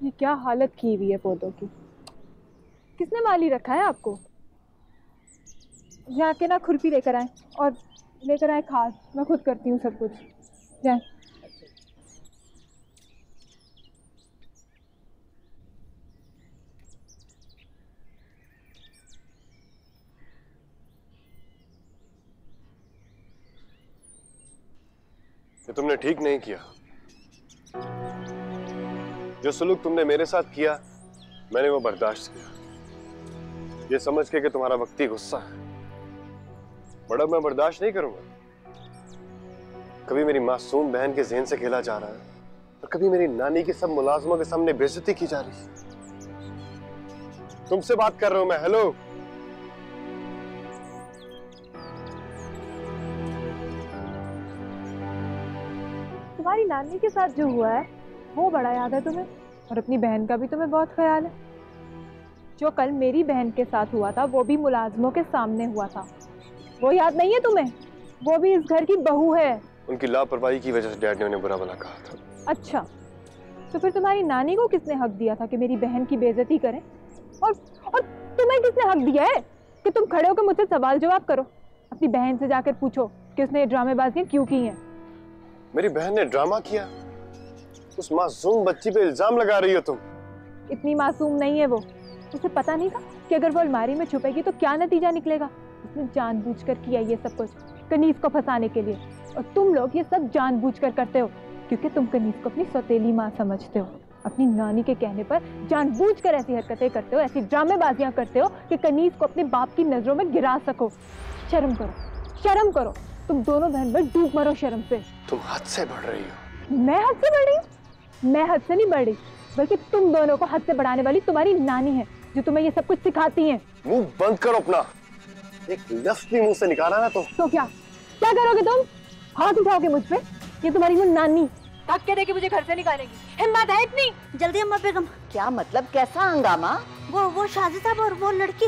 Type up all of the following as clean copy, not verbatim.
ये क्या हालत की हुई है पौधों की। किसने माली रखा है आपको? जाके ना खुरपी लेकर आए और लेकर आए खाद। मैं खुद करती हूँ सब कुछ। जाए। ये तुमने ठीक नहीं किया। जो सलूक तुमने मेरे साथ किया मैंने वो बर्दाश्त किया, ये समझ के कि तुम्हारा वक्ती गुस्सा है। बड़ा मैं बर्दाश्त नहीं करूंगा। कभी मेरी मासूम बहन के ज़हन से खेला जा रहा है और कभी मेरी नानी के सब मुलाजमों के सामने बेइज्जती की जा रही है। तुमसे बात कर रहा हूं मैं। हेलो, तुम्हारी नानी के साथ जो हुआ है वो बड़ा याद है तुम्हें, और अपनी बहन का भी तुम्हें बहुत ख्याल है। जो कल मेरी बहन के साथ हुआ था वो भी मुलाजमों के सामने हुआ था, वो याद नहीं है तुम्हें? वो भी इस घर की बहू है। उनकी लापरवाही की वजह से डैड ने उन्हें बुरा भला कहा था। अच्छा, तो फिर तुम्हारी नानी को किसने हक दिया था कि मेरी बहन की बेइज्जती करें? और तुम्हें किसने हक दिया है कि तुम खड़े होकर मुझसे सवाल जवाब करो? अपनी बहन से जाकर पूछो कि उसने ये ड्रामेबाजियां क्यों की हैं। मेरी बहन ने ड्रामा किया? उस मासूम बच्ची पे इल्जाम लगा रही हो तुम। इतनी मासूम नहीं है वो। उसे पता नहीं था कि अगर वो अलमारी में छुपेगी तो क्या नतीजा निकलेगा। उसने जानबूझकर किया ये सब कुछ कनीज को फंसाने के लिए, और तुम लोग ये सब जानबूझकर करते हो क्योंकि तुम कनीज को अपनी सौतेली माँ समझते हो। अपनी नानी के कहने पर जानबूझकर ऐसी हरकतें करते हो, ऐसी ड्रामेबाजियां करते हो कि कनीज को अपने बाप की नजरों में गिरा सको। शर्म करो, शर्म करो। तुम दोनों बहन भाई डूब मरो शर्म से। तुम हद से बढ़ रही हो। मैं हद से बढ़ रही हूँ? मैं हद से नहीं बढ़ रही, बल्कि तुम दोनों को हद से बढ़ाने वाली तुम्हारी नानी है जो तुम्हें ये सब कुछ सिखाती है। मुंह बंद करो अपना। एक लफ्ज भी मुंह से निकाला ना तो क्या क्या करोगे तुम? हाथ उठाओगे मुझ पे? ये तुम्हारी वो नानी धक्के के देके मुझे घर से निकालेगी। हिम्मत है इतनी? जल्दी अम्मा बेगम। क्या मतलब, कैसा हंगामा? वो शादी साहब और वो लड़की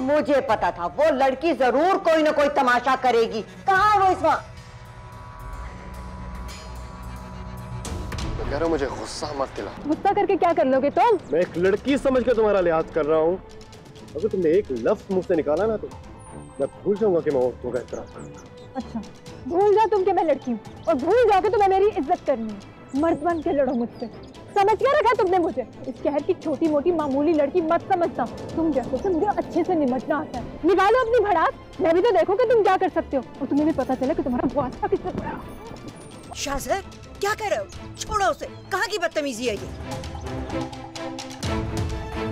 मुझे पता था वो लड़की जरूर कोई ना कोई तमाशा करेगी। कहाँ है वो इस वक्त? मैं कह रहा हूं मुझे गुस्सा मत दिला। गुस्सा करके क्या कर लोगे तुम? मैं एक लड़की समझ के तुम्हारा लिहाज कर रहा हूँ। अगर तुमने एक लफ्ज मुंह से निकाला ना तो मैं भूल जाऊंगा कि मैं औरतों का एहतराम करता। अच्छा, भूल जाओ तुम कि मैं लड़की हूँ, और भूल जाओ कि तुम्हें मेरी इज्जत करनी है। मर्द बन के लड़ो मुझसे। समझ क्या रखा तुमने मुझे? इस शहर की छोटी मोटी मामूली लड़की मत समझता। तुम जैसे से मुझे अच्छे से निपटना आता है। निकालो अपनी भड़ास, मैं भी तो देखो कि तुम क्या कर सकते हो, और तुम्हें भी पता चला कि तुम्हारा वास्ता किससे पड़ा। शाहज़ाद, क्या कर रहे हो? छोड़ो उसे। कहाँ की बदतमीजी है ये?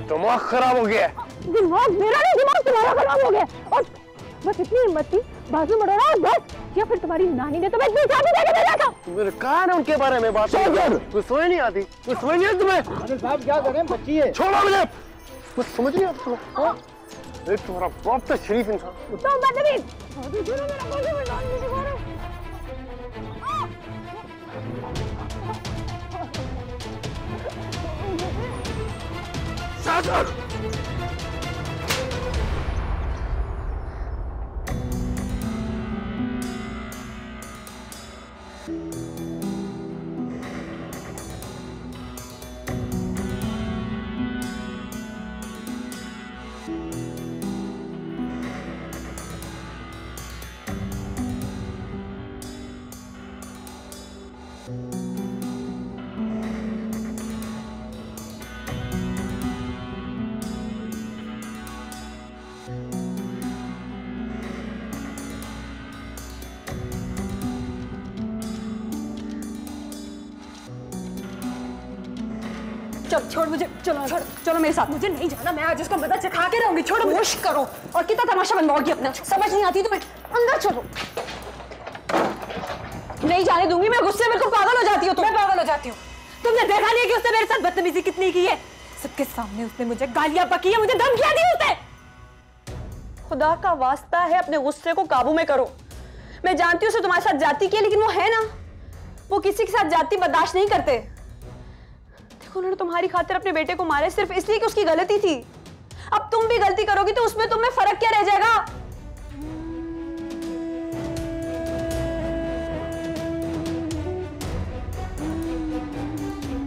दिमाग खराब हो गया। दिमाग मेरा नहीं, दिमाग तुम्हारा खराब हो गया। और बस इतनी हिम्मत थी बाजू मड़ोड़ा और बस? या फिर तुम्हारी नानी ने तुम्हें इतनी शादी देके भेजा था? मेरे कहा ना उनके बारे में बात कर। कुछ समझ नहीं आती, कुछ समझ नहीं आती तुम्हें। अरे साहब क्या करें, बच्ची है। छोड़ो मुझे, कुछ समझ नहीं आता तुम्हें। तुम्हारा बाप तो शरीफ इंसान। तो बदतमीज मेरा बाजू में डाल दीजिए। चलो छोड़ मुझे, चलो चलो मेरे साथ। मुझे नहीं जाना, मैं आज उसको मदद से खा के रहूंगी। छोड़ो, होश करो। और कितना तमाशा बनवाओगी अपना? समझ नहीं आती तुम्हें? अंदर चलो। नहीं जाने दूंगी मैं। गुस्से में तुम पागल हो जाती हो। मैं पागल हो जाती हूँ? तुमने देखा नहीं कि उसने मेरे साथ बदतमीजी कितनी की है? सबके सामने उसने मुझे गालियां बकी है, मुझे धमकियां दी उसने। खुदा का वास्ता है अपने गुस्से को काबू में करो। मैं जानती हूँ उसे तुम्हारे साथ जाती की है, लेकिन वो है ना, वो किसी के साथ जाती बर्दाश्त नहीं करते। उन्होंने तुम्हारी खातिर अपने बेटे को मारे सिर्फ इसलिए कि उसकी गलती थी। अब तुम भी गलती करोगी तो उसमें तुम्हें फर्क क्या रह जाएगा?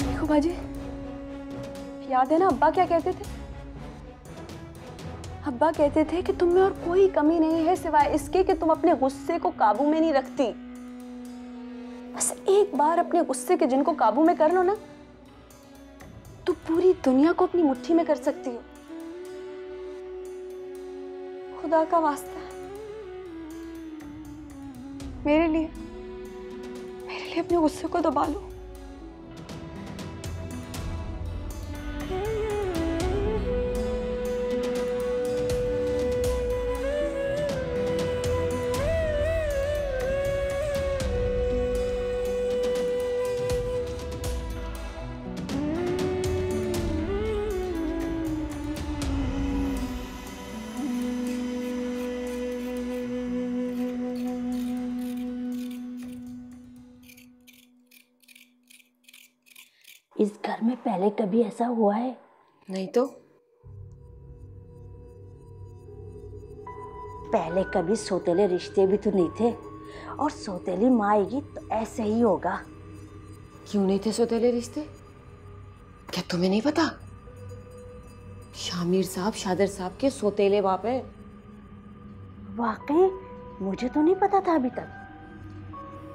देखो बाजी, याद है ना अब्बा क्या कहते थे? अब्बा कहते थे कि तुम में और कोई कमी नहीं है सिवाय इसके कि तुम अपने गुस्से को काबू में नहीं रखती। बस एक बार अपने गुस्से के जिनको काबू में कर लो ना, तो पूरी दुनिया को अपनी मुट्ठी में कर सकती हो। खुदा का वास्ता है, मेरे लिए अपने गुस्से को दबा लो। इस घर में पहले कभी ऐसा हुआ है? नहीं तो पहले कभी सौतेले रिश्ते भी तो नहीं थे, और सौतेली माँ आएगी तो ऐसे ही होगा। क्यों नहीं थे सौतेले रिश्ते? क्या तुम्हें नहीं पता? शामिर साहब शादिर साहब के सौतेले बाप है। वाकई मुझे तो नहीं पता था अभी तक।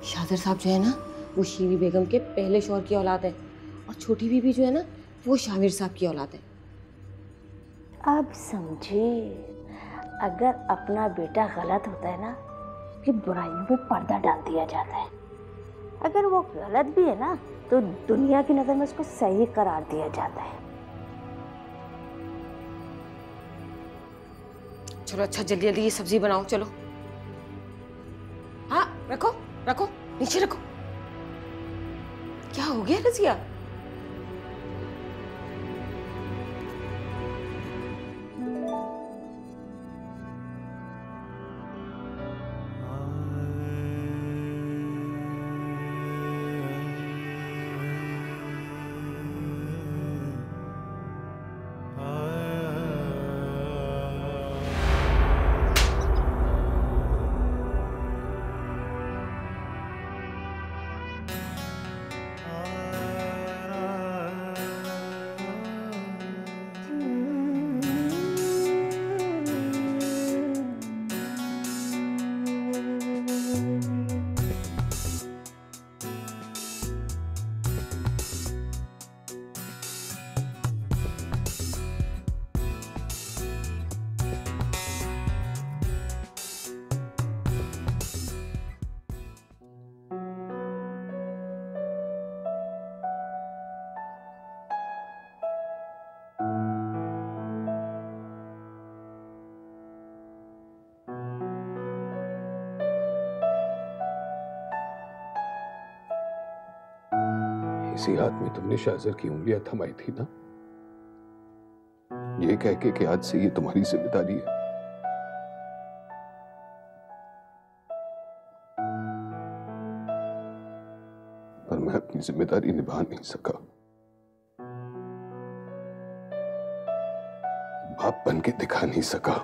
शादिर साहब जो है ना, वो शीवी बेगम के पहले शौहर की औलाद है, और छोटी बीबी जो है ना, वो शामिर साहब की औलाद है। अब समझे, अगर अपना बेटा गलत होता है ना, कि बुराइयों में पर्दा डाल दिया जाता है। अगर वो गलत भी है ना, तो दुनिया की नजर में उसको सही करार दिया जाता है। चलो अच्छा, जल्दी जल्दी ये सब्जी बनाओ, चलो। हाँ रखो रखो, नीचे रखो। क्या हो गया रजिया? इसी हाथ में तुमने शाहजर की उंगलियां थमाई थी ना, ये कह के कि आज से ये तुम्हारी जिम्मेदारी है। पर मैं अपनी जिम्मेदारी निभा नहीं सका। बाप बन के दिखा नहीं सका।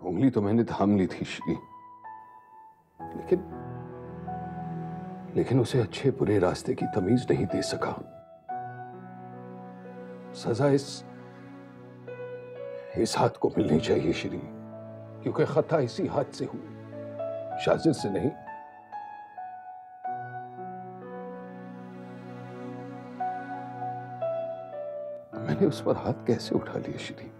उंगली तो मैंने थाम ली थी श्री, लेकिन उसे अच्छे बुरे रास्ते की तमीज नहीं दे सका। सजा इस हाथ को मिलनी चाहिए श्री, क्योंकि खता इसी हाथ से हुई, शाजिद से नहीं। मैंने उस पर हाथ कैसे उठा लिया श्री?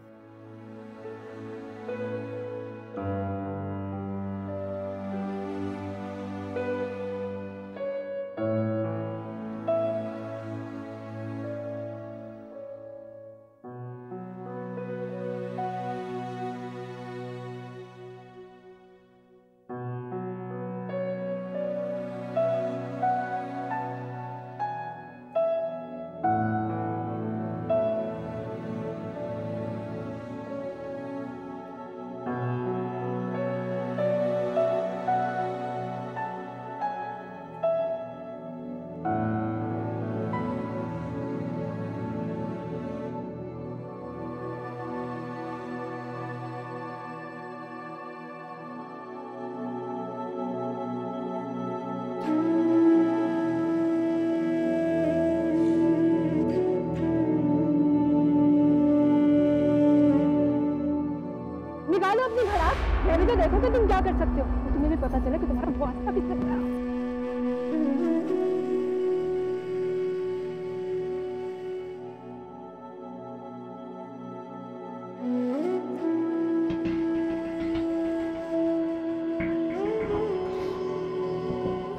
दो अपनी भड़ास, मैं भी तो देखो कि तुम क्या कर सकते हो, तो तुम्हें भी पता चले कि तुम्हारा वास्ता किससे है।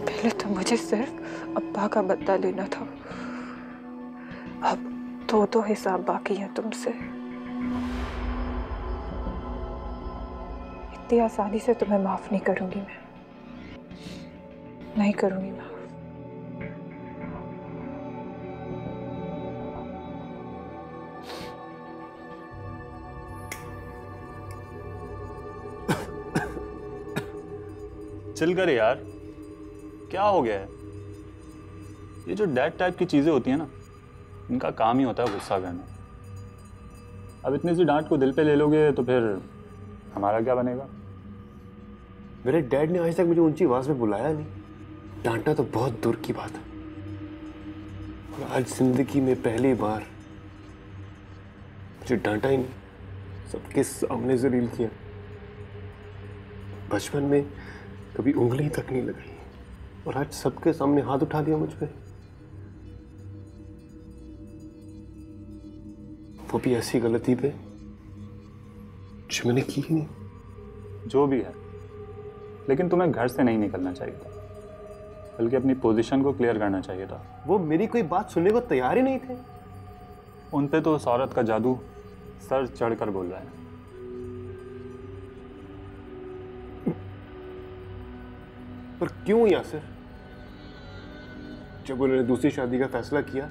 पहले तो मुझे सिर्फ अब्बा का बदला लेना था, अब दो हिसाब बाकी हैं तुमसे। इतनी आसानी से तुम्हें माफ नहीं करूंगी, मैं नहीं करूंगी माफ। चिल कर यार, क्या हो गया है? ये जो डैड टाइप की चीजें होती हैं ना, इनका काम ही होता है गुस्सा करना। अब इतनी सी डांट को दिल पे ले लोगे तो फिर हमारा क्या बनेगा? मेरे डैड ने आज तक मुझे ऊंची आवाज में बुलाया नहीं, डांटा तो बहुत दूर की बात है। और आज जिंदगी में पहली बार मुझे डांटा ही नहीं, सबके सामने जलील किया। बचपन में कभी उंगली तक नहीं लगाई और आज सबके सामने हाथ उठा दिया मुझ पे, वो भी ऐसी गलती पे जो मैंने की ही नहीं। जो भी है, लेकिन तुम्हें घर से नहीं निकलना चाहिए था, बल्कि अपनी पोजीशन को क्लियर करना चाहिए था। वो मेरी कोई बात सुनने को तैयार ही नहीं थे। उन पे तो उस औरत का जादू सर चढ़कर बोल रहा है। पर क्यों यासिर? जब उन्होंने दूसरी शादी का फैसला किया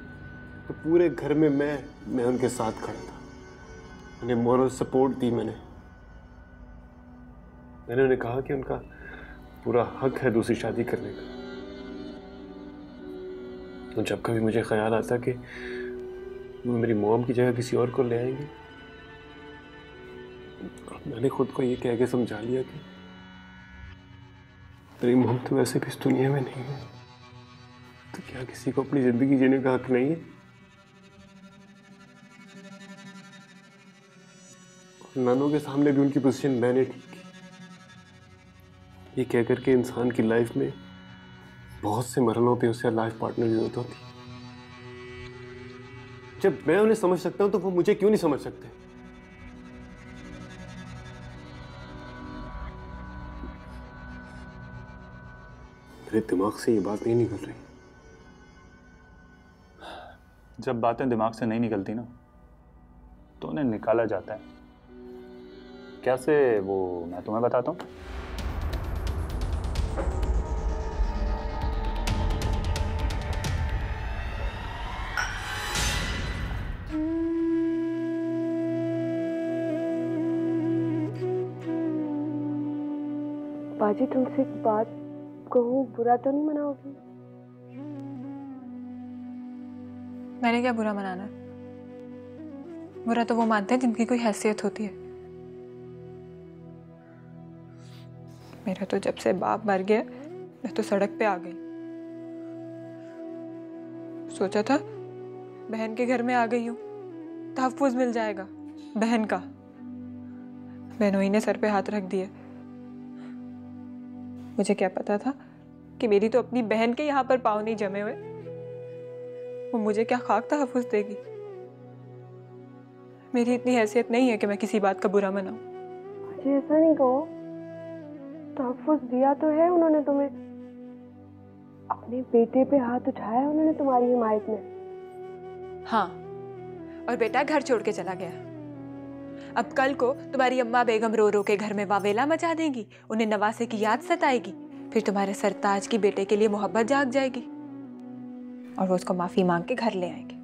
तो पूरे घर में मैं उनके साथ खड़ा था, उन्हें मोरल सपोर्ट दी मैंने उन्हें कहा कि उनका पूरा हक है दूसरी शादी करने का। तो जब कभी मुझे ख्याल आता कि वो मेरी मॉम की जगह किसी और को ले आएंगे, मैंने खुद को ये कह के समझा लिया कि मेरी मॉम तो वैसे भी इस दुनिया में नहीं है, तो क्या किसी को अपनी जिंदगी जीने का हक नहीं है? और नानों के सामने भी उनकी पोजीशन मैंने ठीक की, ये कह करके इंसान की लाइफ में बहुत से मरहलों पे उसे लाइफ पार्टनर की जरूरत होती। जब मैं उन्हें समझ सकता हूं तो वो मुझे क्यों नहीं समझ सकते? मेरे दिमाग से ये बात नहीं निकल रही। जब बातें दिमाग से नहीं निकलती ना, तो उन्हें निकाला जाता है। कैसे, वो मैं तुम्हें बताता हूँ। बाजी, तुमसे एक बात कहूँ, बुरा तो नहीं मनाओगी? मैंने क्या बुरा मनाना? बुरा तो वो मानते हैं जिनकी कोई हैसियत होती है। मेरा तो जब से बाप मर गया, मैं तो सड़क पे आ गई। सोचा था बहन के घर में आ गई हूँ, तहफ़्फ़ुज़ मिल जाएगा बहन का। बहनोई ने सर पे हाथ रख दिए। मुझे क्या पता था कि मेरी तो अपनी बहन के यहाँ पर पाँव नहीं जमे हुए, वो मुझे क्या खाक तहफ़्फ़ुज़ देगी। मेरी इतनी हैसियत नहीं है कि मैं किसी बात का बुरा मनाऊं। मुझे ऐसा नहीं कहो, तहफ़्फ़ुज़ दिया तो है उन्होंने तुम्हें, अपने बेटे पे हाथ उठाया उन्होंने तुम्हारी हिमायत में। हाँ, और बेटा घर छोड़ के चला गया। अब कल को तुम्हारी अम्मा बेगम रो रो के घर में वावेला मचा देंगी, उन्हें नवासे की याद सताएगी, फिर तुम्हारे सरताज की बेटे के लिए मोहब्बत जाग जाएगी और वो उसको माफी मांग के घर ले आएंगे।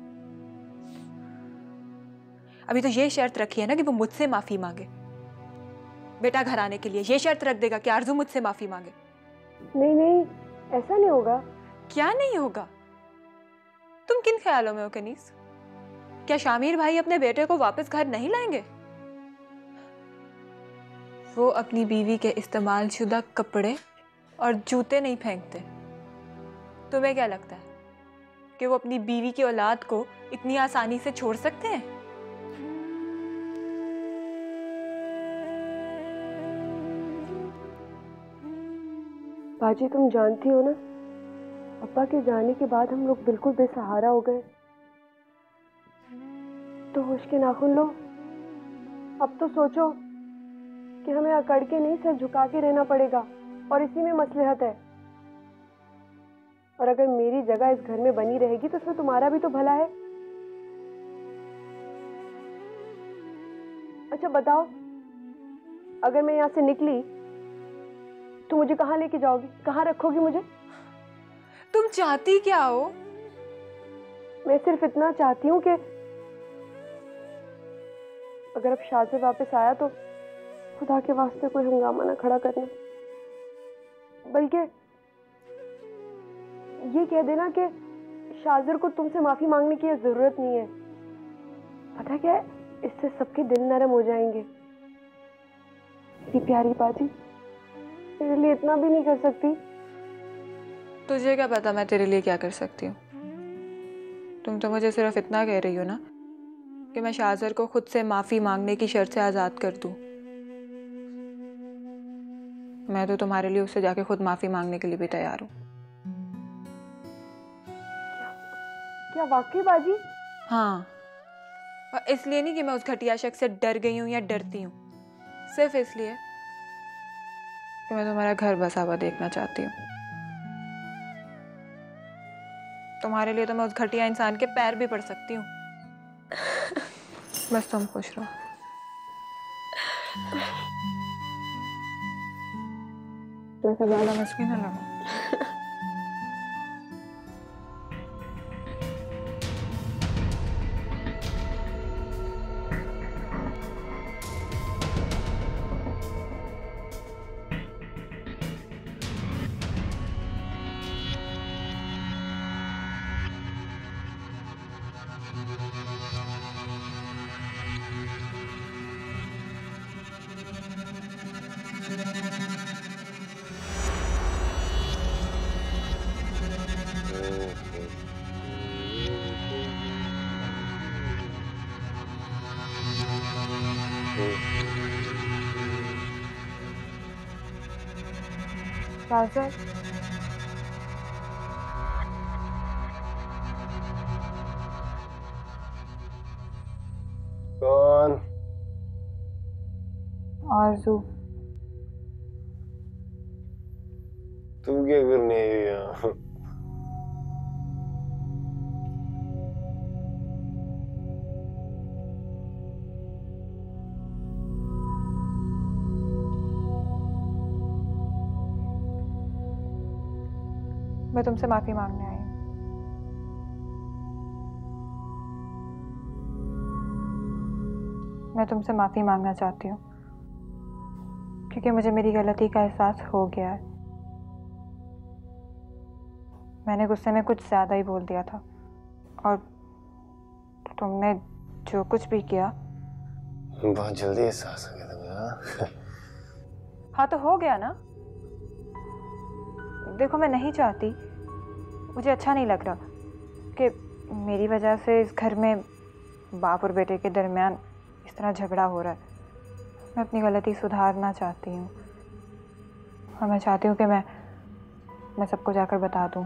अभी तो ये शर्त रखी है ना कि वो मुझसे माफी मांगे। बेटा घर आने के लिए ये शर्त रख देगा कि आरजू मुझसे माफी मांगे। नहीं नहीं, ऐसा नहीं होगा। क्या नहीं होगा? तुम किन ख्यालों में हो कनीस? क्या शामिर भाई अपने बेटे को वापस घर नहीं लाएंगे? वो अपनी बीवी के इस्तेमाल शुदा कपड़े और जूते नहीं फेंकते। तुम्हें क्या लगता है कि वो अपनी बीवी की औलाद को इतनी आसानी से छोड़ सकते हैं? बाजी तुम जानती हो ना, अब्बा के जाने के बाद हम लोग बिल्कुल बेसहारा हो गए। तो होश के नाखून लो। अब तो सोचो कि हमें अकड़ के नहीं, सर झुका के रहना पड़ेगा, और इसी में मसलहत है। और अगर मेरी जगह इस घर में बनी रहेगी तो उसमें तुम्हारा भी तो भला है। अच्छा बताओ, अगर मैं यहाँ से निकली तो मुझे कहाँ लेके जाओगी, कहाँ रखोगी मुझे? तुम चाहती क्या हो? मैं सिर्फ इतना चाहती हूँ कि अगर अब शाज़िर वापस आया तो खुदा के वास्ते कोई हंगामा ना खड़ा करना, बल्कि ये कह देना कि शाज़िर को तुमसे माफी मांगने की जरूरत नहीं है। पता क्या है, इससे सबके दिल नरम हो जाएंगे। मेरी प्यारी बाजी, तेरे लिए इतना भी नहीं कर सकती? तुझे क्या पता मैं तेरे लिए क्या कर सकती हूँ? तुम तो मुझे सिर्फ इतना कह रही हो ना कि मैं शाज़र को खुद से माफी मांगने की शर्त से आजाद कर दूं। मैं तो तुम्हारे लिए उससे जाके खुद माफी मांगने के लिए भी तैयार हूँ। क्या वाकई बाजी? हाँ, और इसलिए नहीं कि मैं उस घटिया शख्स से डर गई हूँ या डरती हूँ, सिर्फ इसलिए कि मैं तुम्हारा घर बसा हुआ देखना चाहती हूँ। तुम्हारे लिए तो मैं उस घटिया इंसान के पैर भी पड़ सकती हूँ। बस तुम खुश रहो। जैसा ज़्यादा मुश्किल ना लगा। शाज़र, कौन? आरज़ू। तुम क्या करने आई हो यहाँ? मैं तुमसे माफी मांगने आई हूँ। मैं तुमसे माफी मांगना चाहती हूँ क्योंकि मुझे मेरी गलती का एहसास हो गया है। मैंने गुस्से में कुछ ज्यादा ही बोल दिया था, और तुमने जो कुछ भी किया बहुत जल्दी एहसास हो गया तुम्हें, हाँ? हाँ तो हो गया ना। देखो, मैं नहीं चाहती, मुझे अच्छा नहीं लग रहा कि मेरी वजह से इस घर में बाप और बेटे के दरमियान इस तरह झगड़ा हो रहा है। मैं अपनी गलती सुधारना चाहती हूँ, और मैं चाहती हूँ कि मैं सबको जाकर बता दूँ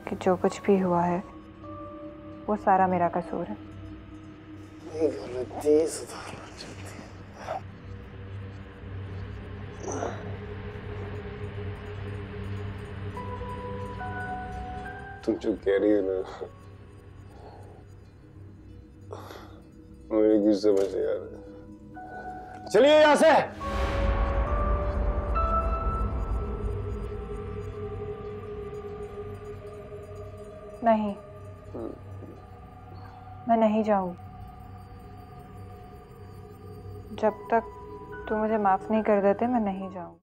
कि जो कुछ भी हुआ है वो सारा मेरा कसूर है। गलती सुधारना चाहती है। तुम जो कह रही हो ना, मुझे कुछ समझ नहीं आ रहा। चलिए यहाँ से। नहीं, मैं नहीं जाऊंगी जब तक तुम मुझे माफ नहीं कर देते। मैं नहीं जाऊंगी।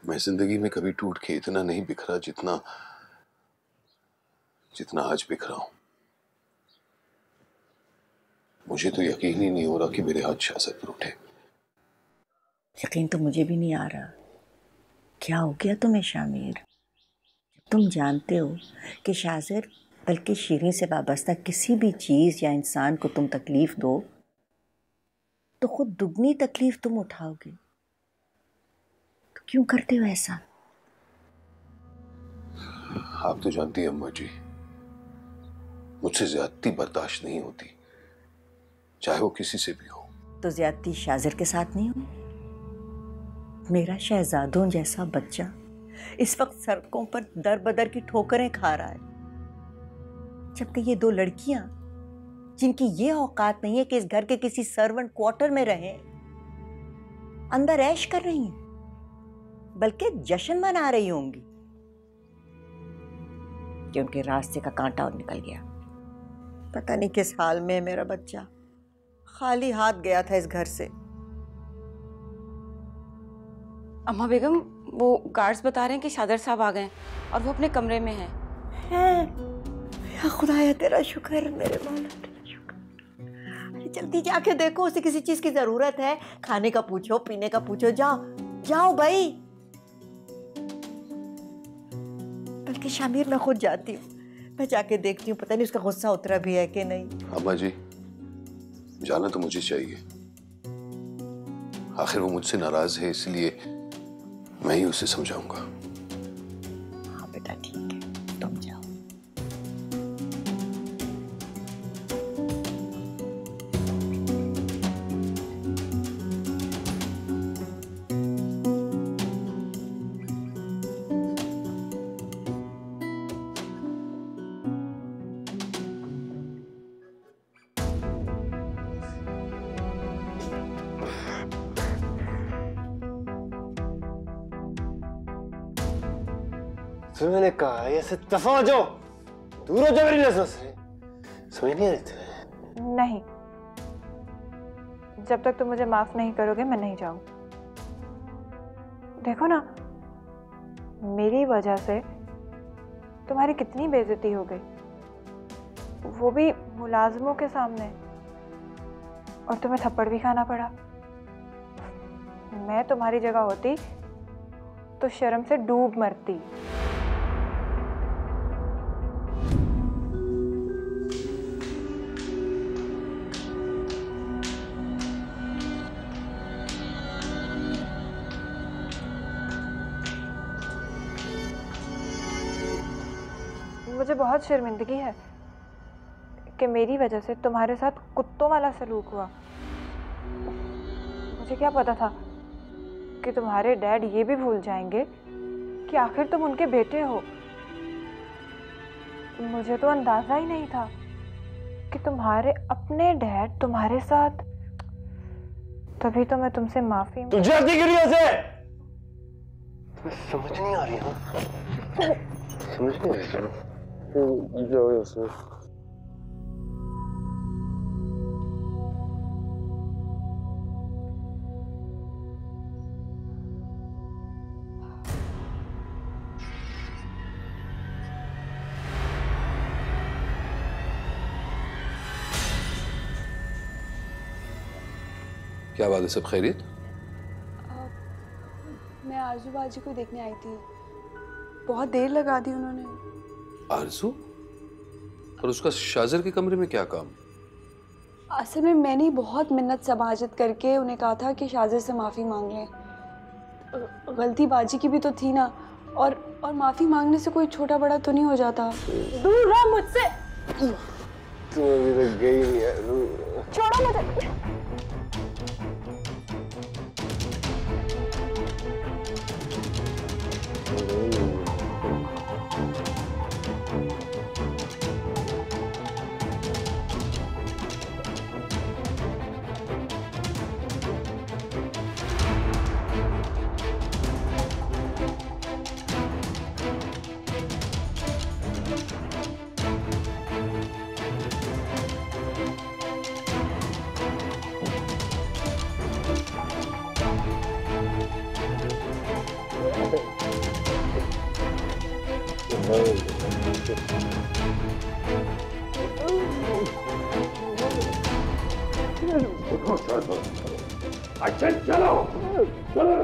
मैं जिंदगी में कभी टूट के इतना नहीं बिखरा जितना आज बिखरा हूं। मुझे तो यकीन ही नहीं हो रहा कि मेरे हाथ शाज़र पर उठे। यकीन तो मुझे भी नहीं आ रहा। क्या हो गया तुम्हें शामिर? तुम जानते हो कि शाज़र बल्कि शीरीन से वाबस्ता किसी भी चीज़ या इंसान को तुम तकलीफ दो तो खुद दुगनी तकलीफ तुम उठाओगे। तो क्यों करते हो ऐसा? आप तो जानती हैं अम्मा जी, मुझसे ज्यादती बर्दाश्त नहीं होती, चाहे वो किसी से भी हो। तो ज्यादती शाजिर के साथ नहीं हुई? मेरा शहजादों जैसा बच्चा इस वक्त सड़कों पर दर बदर की ठोकरें खा रहा है, जबकि ये दो लड़कियां जिनकी ये औकात नहीं है कि इस घर के किसी सर्वेंट क्वार्टर में रहें, अंदर ऐश कर रही हैं, बल्कि जश्न मना रही होंगी कि उनके रास्ते का कांटा और निकल गया। पता नहीं किस हाल में है मेरा बच्चा, खाली हाथ गया था इस घर से। अम्मा बेगम, वो गार्ड्स बता रहे हैं कि शादर साहब आ गए और वो अपने कमरे में हैं। या खुदाया तेरा शुक्र, मेरे मौला तेरा शुक्र। अरे जल्दी जाके देखो, उसे किसी चीज की जरूरत है, खाने का पूछो, पीने का पूछो, जाओ जाओ भाई। बल्कि शामिर मैं खुद जाती हूँ, मैं जाके देखती हूँ, पता नहीं उसका गुस्सा उतरा भी है कि नहीं। अम्मा जी, जाना तो मुझे चाहिए, आखिर वो मुझसे नाराज है, इसलिए मैं ही उसे समझाऊंगा। हाँ बेटा ठीक है, तुम जाओ। तो मैंने कहा ऐसे दफा हो जाओ, दूर हो जाओ मेरी नजरों से। समझ नहीं आती? नहीं, जब तक तुम मुझे माफ नहीं करोगे मैं नहीं जाऊं। देखो ना, मेरी वजह से तुम्हारी कितनी बेइज्जती हो गई, वो भी मुलाजिमों के सामने, और तुम्हें थप्पड़ भी खाना पड़ा। मैं तुम्हारी जगह होती तो शर्म से डूब मरती। मुझे बहुत शर्मिंदगी है कि मेरी वजह से तुम्हारे साथ कुत्तों वाला सलूक हुआ। मुझे क्या पता था कि तुम्हारे डैड ये भी भूल जाएंगे कि आखिर तुम उनके बेटे हो। मुझे तो अंदाजा ही नहीं था कि तुम्हारे अपने डैड तुम्हारे साथ। तभी तो मैं तुमसे माफी। तू जाती क्यों नहीं से? तुम्हें समझ नहीं आ रही है? समझ नहीं आ रही? जाओ उसमें। क्या बात है, सब खैरियत? मैं आरजू बाजी को देखने आई थी, बहुत देर लगा दी उन्होंने। आरजू? और उसका शाजिर के कमरे में क्या काम? असल में मैंने बहुत मिन्नत समाजत करके उन्हें कहा था कि शाजिर से माफ़ी मांग लें। गलती बाजी की भी तो थी ना, और माफ़ी मांगने से कोई छोटा बड़ा तो नहीं हो जाता। दूर रहो मुझसे। तुम अभी तक गई नहीं है। छोड़ो मुझे। अच्छा चलो चलो।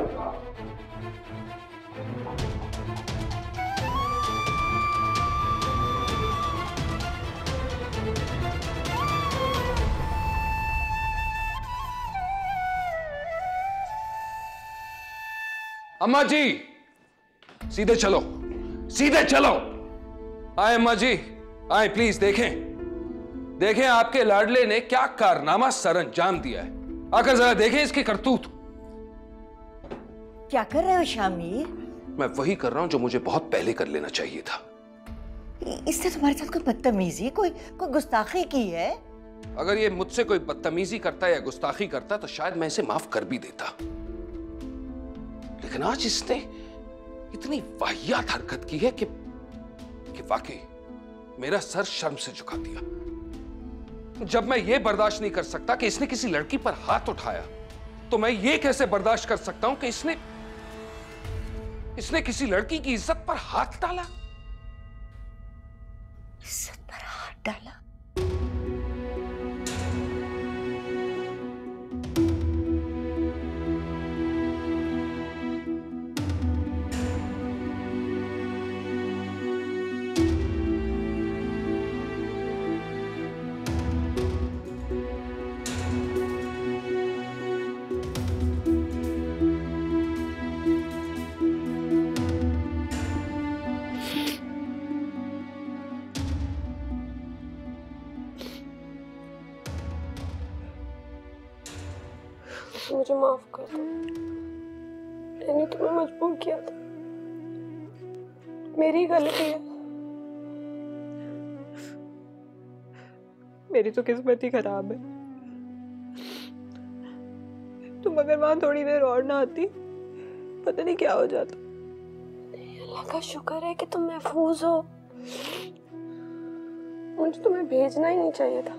अम्मा जी सीधे चलो, सीधे चलो। आए अम्मा जी, आए प्लीज। देखें आपके लाडले ने क्या कारनामा सर अंजाम दिया है। आकर जरा देखें इसकी करतूत। क्या कर रहे हो शामिर? मैं वही कर रहा हूं जो मुझे बहुत पहले कर लेना चाहिए था। इसने तुम्हारे साथ कोई बदतमीजी, कोई गुस्ताखी की है? अगर ये मुझसे कोई बदतमीजी करता या गुस्ताखी करता तो शायद मैं इसे माफ कर भी देता, लेकिन आज इसने इतनी वाहियात हरकत की है कि वाकई मेरा सर शर्म से झुका दिया। जब मैं ये बर्दाश्त नहीं कर सकता कि इसने किसी लड़की पर हाथ उठाया, तो मैं ये कैसे बर्दाश्त कर सकता हूं कि इसने किसी लड़की की इज्जत पर हाथ डाला। इज्जत पर हाथ डाला? मुझे माफ कर दो, मैंने तुम्हें मजबूर किया था, मेरी गलती है। मेरी तो किस्मत ही खराब है। तुम अगर वहां थोड़ी देर और ना आती, पता नहीं क्या हो जाता। अल्लाह का शुक्र है कि तुम महफूज हो। मुझे तुम्हें भेजना ही नहीं चाहिए था।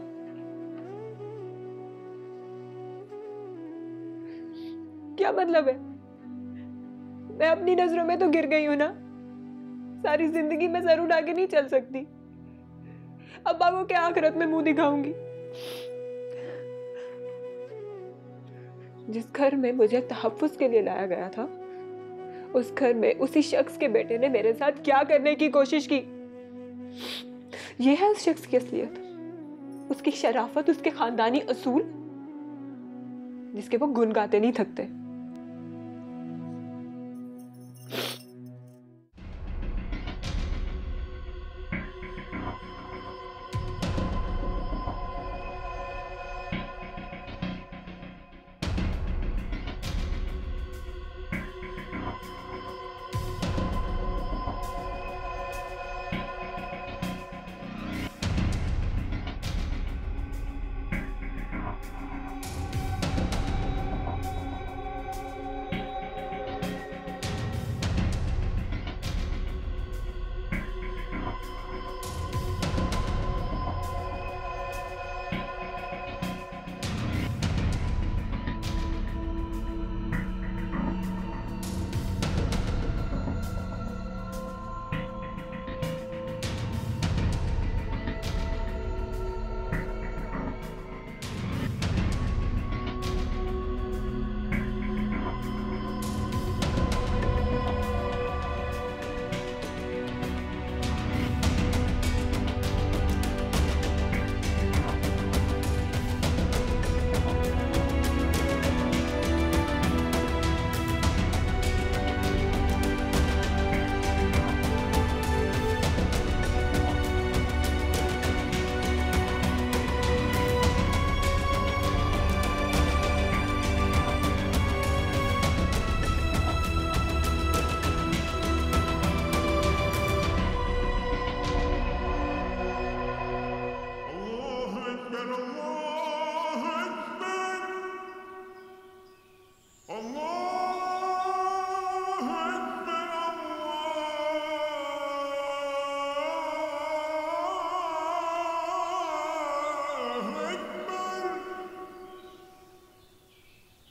क्या मतलब है? मैं अपनी नजरों में तो गिर गई हूं ना। सारी जिंदगी मैं सर उठा के नहीं चल सकती। अब्बा को क्या आखिरत में मुंह दिखाऊंगी? जिस घर में मुझे तहफ्फुज के लिए लाया गया था, उस घर में उसी शख्स के बेटे ने मेरे साथ क्या करने की कोशिश की। यह है उस शख्स की असलियत, उसकी शराफत, उसके खानदानी असूल, जिसके वो गुन गाते नहीं थकते।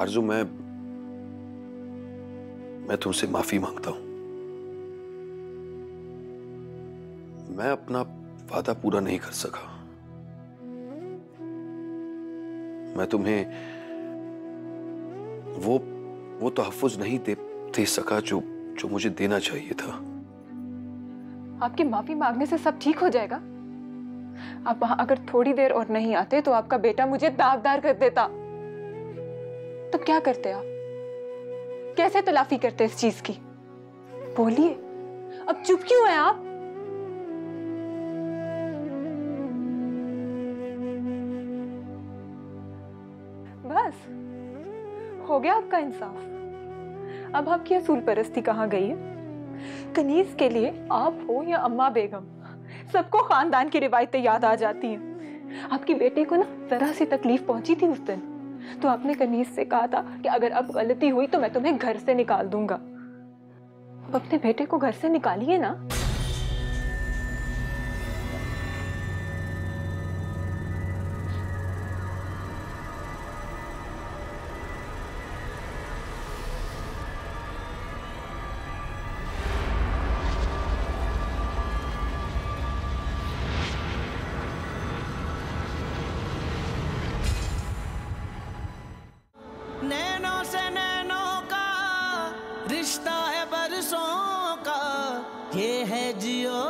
आरजू, मैं तुमसे माफी मांगता हूं। मैं अपना वादा पूरा नहीं कर सका। मैं तुम्हें वो तहफ्फुज़ नहीं दे सका जो मुझे देना चाहिए था। आपकी माफी मांगने से सब ठीक हो जाएगा? आप वहां अगर थोड़ी देर और नहीं आते तो आपका बेटा मुझे दागदार कर देता। तो क्या करते आप? कैसे तलाफी करते इस चीज की? बोलिए, अब चुप क्यों हैं आप? बस हो गया आपका इंसाफ। अब आपकी असूल परस्ती कहाँ गई है? कनीज के लिए आप हो या अम्मा बेगम, सबको खानदान की रिवायतें याद आ जाती हैं। आपकी बेटे को ना जरा सी तकलीफ पहुंची थी उस दिन, तो आपने कनीज से कहा था कि अगर अब गलती हुई तो मैं तुम्हें घर से निकाल दूंगा। अब अपने बेटे को घर से निकालिए ना। नैनों से नैनों का रिश्ता है बरसों का, ये है जियो